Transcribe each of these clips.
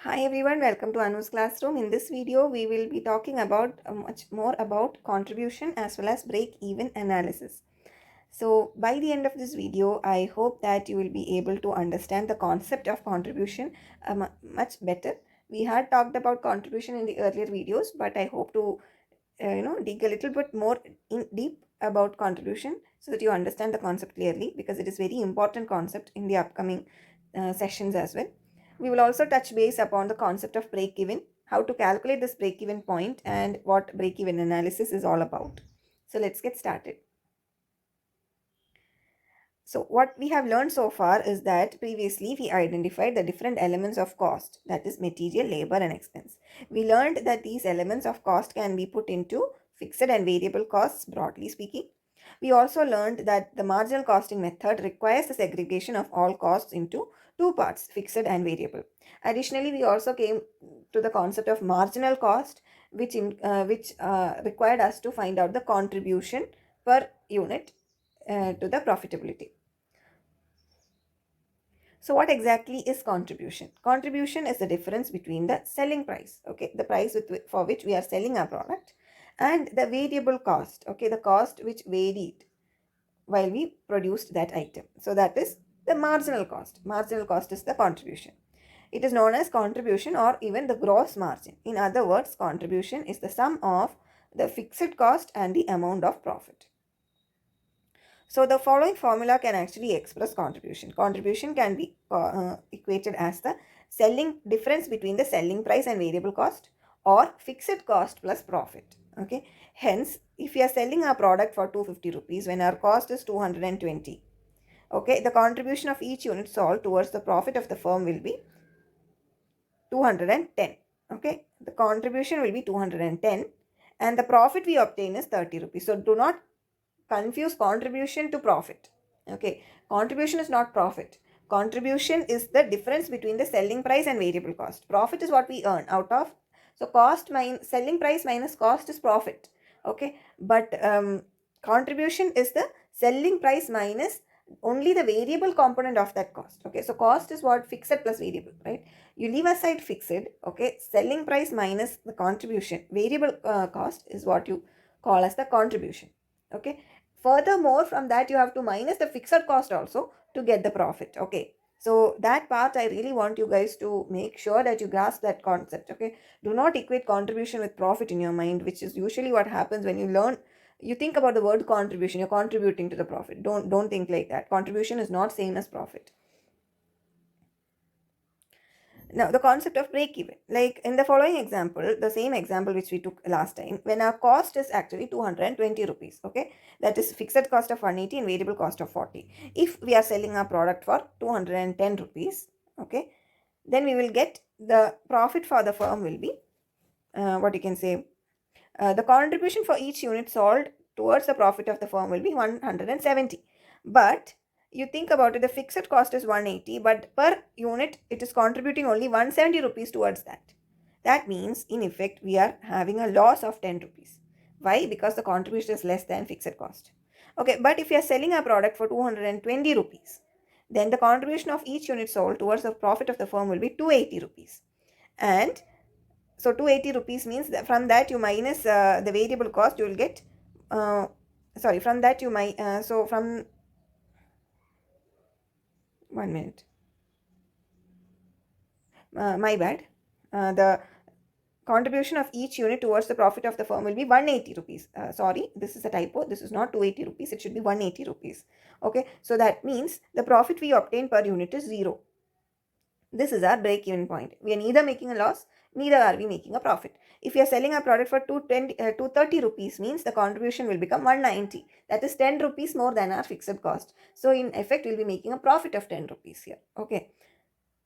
Hi everyone, welcome to Anu's classroom. In this video, we will be talking about much more about contribution as well as break-even analysis. So by the end of this video, I hope that you will be able to understand the concept of contribution much better. We had talked about contribution in the earlier videos, but I hope to dig a little bit more in deep about contribution so that you understand the concept clearly, because it is very important concept in the upcoming sessions as well. We will also touch base upon the concept of break even, how to calculate this break even point, and what break even analysis is all about. So let's get started. So what we have learned so far is that previously we identified the different elements of cost, that is material, labor and expense. We learned that these elements of cost can be put into fixed and variable costs, broadly speaking. We also learned that the marginal costing method requires the segregation of all costs into two parts, fixed and variable. Additionally, we also came to the concept of marginal cost, which required us to find out the contribution per unit to the profitability. So what exactly is contribution? Contribution is the difference between the selling price, okay, the price for which we are selling our product, and the variable cost, okay, the cost which varied while we produced that item. So that is the marginal cost. Marginal cost is the contribution. It is known as contribution or even the gross margin. In other words, contribution is the sum of the fixed cost and the amount of profit. So the following formula can actually express contribution. Contribution can be equated as the selling difference between the selling price and variable cost, or fixed cost plus profit. Okay. Hence, if we are selling our product for 250 rupees when our cost is 220, okay, the contribution of each unit sold towards the profit of the firm will be 210. Okay. The contribution will be 210 and the profit we obtain is 30 rupees. So do not confuse contribution to profit. Okay, contribution is not profit. Contribution is the difference between the selling price and variable cost. Profit is what we earn out of. So cost minus selling price minus cost is profit. Okay, but contribution is the selling price minus only the variable component of that cost. Okay, so cost is what? Fixed plus variable, right? You leave aside fixed. Okay, selling price minus the contribution, variable cost is what you call as the contribution. Okay, furthermore, from that you have to minus the fixed cost also to get the profit. Okay, so that part I really want you guys to make sure that you grasp that concept. Okay, do not equate contribution with profit in your mind, which is usually what happens when you learn. You think about the word contribution, you're contributing to the profit. Don't think like that. Contribution is not same as profit. Now, the concept of break even, like in the following example, the same example which we took last time, when our cost is actually 220 rupees, okay, that is fixed cost of 180 and variable cost of 40. If we are selling our product for 210 rupees, okay, then we will get the profit for the firm will be what you can say, the contribution for each unit sold towards the profit of the firm will be 170. But you think about it, the fixed cost is 180, but per unit it is contributing only 170 rupees towards that. That means in effect we are having a loss of 10 rupees. Why? Because the contribution is less than fixed cost. Okay, but if you are selling a product for 220 rupees, then the contribution of each unit sold towards the profit of the firm will be 280 rupees. And so 280 rupees means that from that you minus the variable cost, you will get sorry, from that you might so from 1 minute, my bad, the contribution of each unit towards the profit of the firm will be 180 rupees. Sorry, this is a typo. This is not 280 rupees. It should be 180 rupees. Okay, so that means the profit we obtain per unit is 0. This is our break-even point. We are neither making a loss, neither are we making a profit. If you are selling a product for 230 rupees, means the contribution will become 190. That is 10 rupees more than our fixed cost. So in effect, we'll be making a profit of 10 rupees here. Okay.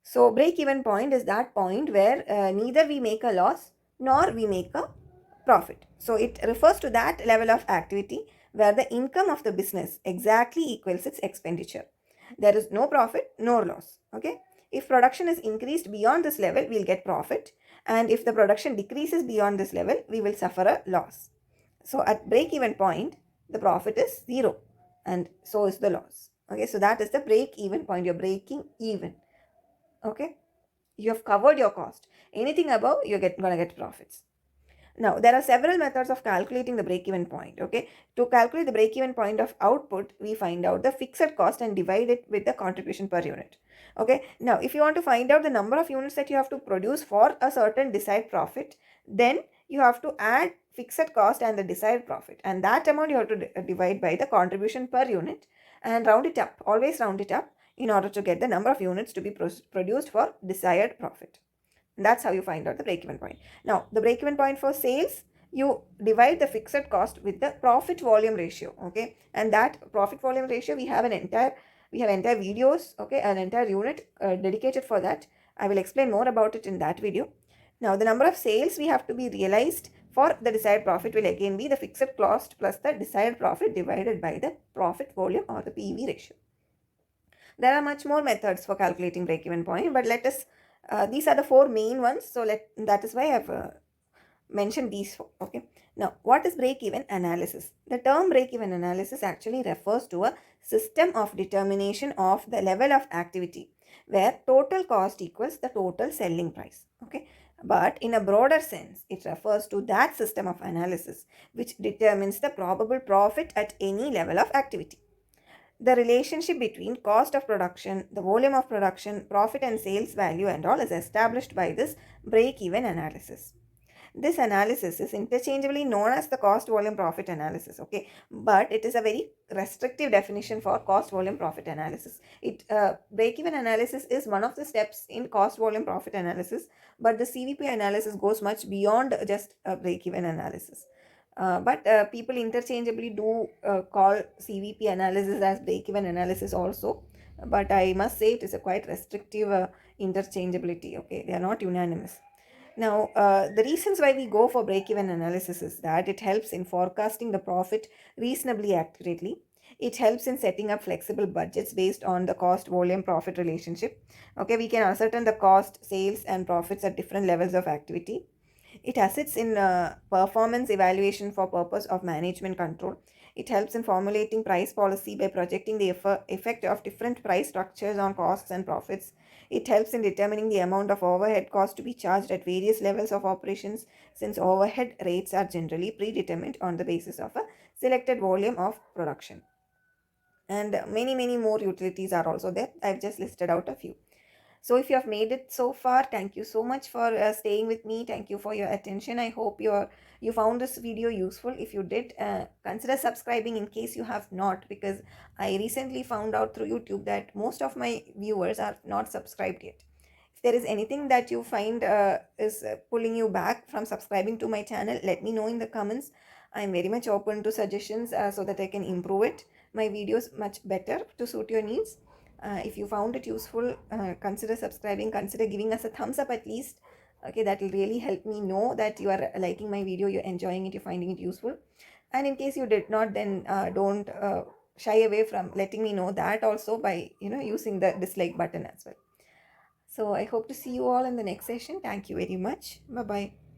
So break-even point is that point where neither we make a loss nor we make a profit. So it refers to that level of activity where the income of the business exactly equals its expenditure. There is no profit, no loss. Okay. If production is increased beyond this level, we'll get profit. And if the production decreases beyond this level, we will suffer a loss. So at break-even point, the profit is 0 and so is the loss. Okay. So that is the break-even point. You're breaking even. Okay. You have covered your cost. Anything above, you're gonna get profits. Now, there are several methods of calculating the break-even point. Okay, to calculate the break-even point of output, we find out the fixed cost and divide it with the contribution per unit. Okay, now if you want to find out the number of units that you have to produce for a certain desired profit, then you have to add fixed cost and the desired profit, and that amount you have to divide by the contribution per unit and round it up. Always round it up in order to get the number of units to be produced for desired profit. That's how you find out the break-even point. Now, the break-even point for sales, you divide the fixed cost with the profit volume ratio. Okay, and that profit volume ratio, we have entire videos. Okay, an entire unit dedicated for that. I will explain more about it in that video. Now, the number of sales we have to be realized for the desired profit will again be the fixed cost plus the desired profit divided by the profit volume or the PV ratio. There are much more methods for calculating break-even point, but let us these are the four main ones, so that is why I've mentioned these four. Okay, now what is break-even analysis? The term break-even analysis actually refers to a system of determination of the level of activity where total cost equals the total selling price. Okay, but in a broader sense, it refers to that system of analysis which determines the probable profit at any level of activity. The relationship between cost of production, the volume of production, profit and sales value and all is established by this break-even analysis. This analysis is interchangeably known as the cost volume profit analysis. Okay, but it is a very restrictive definition for cost volume profit analysis. Break-even analysis is one of the steps in cost volume profit analysis, but the CVP analysis goes much beyond just a break-even analysis. But people interchangeably do call CVP analysis as break-even analysis also. But I must say it is a quite restrictive interchangeability. Okay, they are not unanimous. Now, the reasons why we go for break-even analysis is that it helps in forecasting the profit reasonably accurately. It helps in setting up flexible budgets based on the cost volume profit relationship. Okay, we can ascertain the cost, sales, and profits at different levels of activity. It assists in performance evaluation for purpose of management control. It helps in formulating price policy by projecting the effect of different price structures on costs and profits. It helps in determining the amount of overhead cost to be charged at various levels of operations, since overhead rates are generally predetermined on the basis of a selected volume of production. And many more utilities are also there. I've just listed out a few. So if you have made it so far, thank you so much for staying with me. Thank you for your attention. I hope you found this video useful. If you did, consider subscribing in case you have not, because I recently found out through YouTube that most of my viewers are not subscribed yet. If there is anything that you find is pulling you back from subscribing to my channel, let me know in the comments. I am very much open to suggestions so that I can improve my videos much better to suit your needs. If you found it useful, consider subscribing, consider giving us a thumbs up at least. Okay, that will really help me know that you are liking my video, you're enjoying it, you're finding it useful. And in case you did not, then don't shy away from letting me know that also by using the dislike button as well. So I hope to see you all in the next session. Thank you very much. Bye bye.